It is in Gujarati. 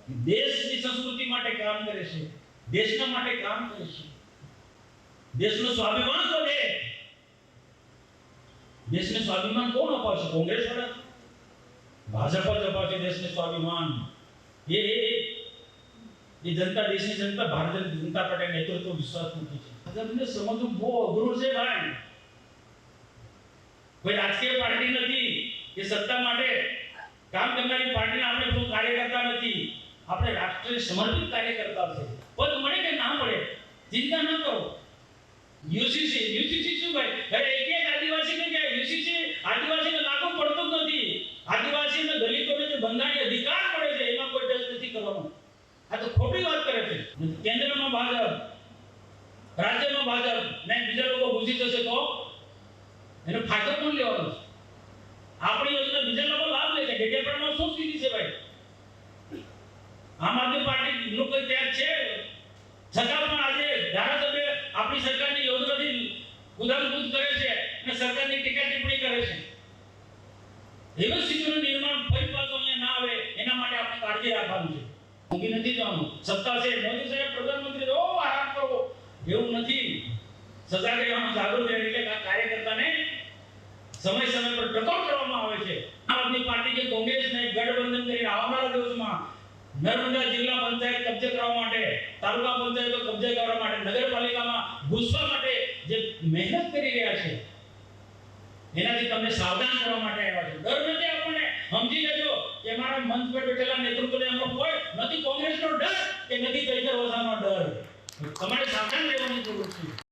દેશની સંસ્કૃતિ માટે કામ કરે છે, દેશના માટે કામ કરે છે, દેશનું સ્વાભિમાન વધે. દેશને સ્વાભિમાન કોણ અપાવશે? કોંગ્રેસ વાળા? ભાજપ જ અપાવશે દેશને સ્વાભિમાન. એ જનતા, દેશની જનતા ભારતીય જનતા પાર્ટી નેતૃત્વ વિશ્વાસ મૂકી છે. ભાજપને સમજવું બહુ અઘરું છે ભાઈ. કોઈ રાજકીય પાર્ટી નથી એ સત્તા માટે કામ કરનારી પાર્ટીના આપણે કોઈ કાર્યકર્તા નથી. આપણે રાષ્ટ્રીય સમર્પિત કાર્યકર્તા છે. પદ મળે કે ના મળે ચિંતા ન કરો. યુસીસી શું ભાઈ? અરે એક આદિવાસીને કે યુસીસી આદિવાસીને લાગુ પડતું જ નથી. આદિવાસીને દલિતોને જે બંધારણીય અધિકાર મળે છે એમાં કોઈ ટચ નથી કરવાનો. આ તો ખોટી વાત કરે છે. કેન્દ્રમાં ભાજપ, રાજ્યમાં ભાજપ ને બીજા લોકો ઘૂસી જશે તો એનો ફાયદો કોણ લેવાનો છે? આપણી યોજના બીજા લોકો લાભ લે છે. ડેડિયાપાડામાં શું સ્થિતિ છે ભાઈ? આમ આદમી પાર્ટી નું કોઈ ત્યાગ છે છતાં પણ આજે ધારાસભ્ય આપણી સરકારની યોજનાથી ઉદાહરણભૂત કરે છે અને સરકારની ટીકા ટિપ્પણી કરે છે. એવી સ્થિતિનું નિર્માણ ફરી પાછું અહીંયા ના આવે એના માટે આપણે કાળજી રાખવાનું છે. ઊંઘી નથી જવાનું. સત્તા છે, મોદી સાહેબ પ્રધાનમંત્રી ઓ આરામ કરો એવું નથી. સજાગ રહેવાનું, જાગૃત રહેવાનું. એટલે કાર્યકર્તાને સમય સમય પર ટકોર કરવામાં આવે છે. આમ આદમી પાર્ટી કે કોંગ્રેસને ગઠબંધન કરીને આવનારા દિવસમાં નર્મદા જિલ્લા પંચાયત કબજે કરવા માટે, તાલુકા પંચાયતો કબજે કરવા માટે, નગરપાલિકામાં ઘૂસવા માટે જે મહેનત કરી રહ્યા છે એનાથી તમને સાવધાન કરવા માટે આવ્યા છે. ડર નથી આપણને. સમજી લેજો કે મારા મંચ પર બેઠેલા નેતૃત્વને એમનો કોઈ નથી કોંગ્રેસનો ડર કે નથી ચૈતર વસાવાનો ડર. તમારે સાવધાન રહેવાની જરૂર છે.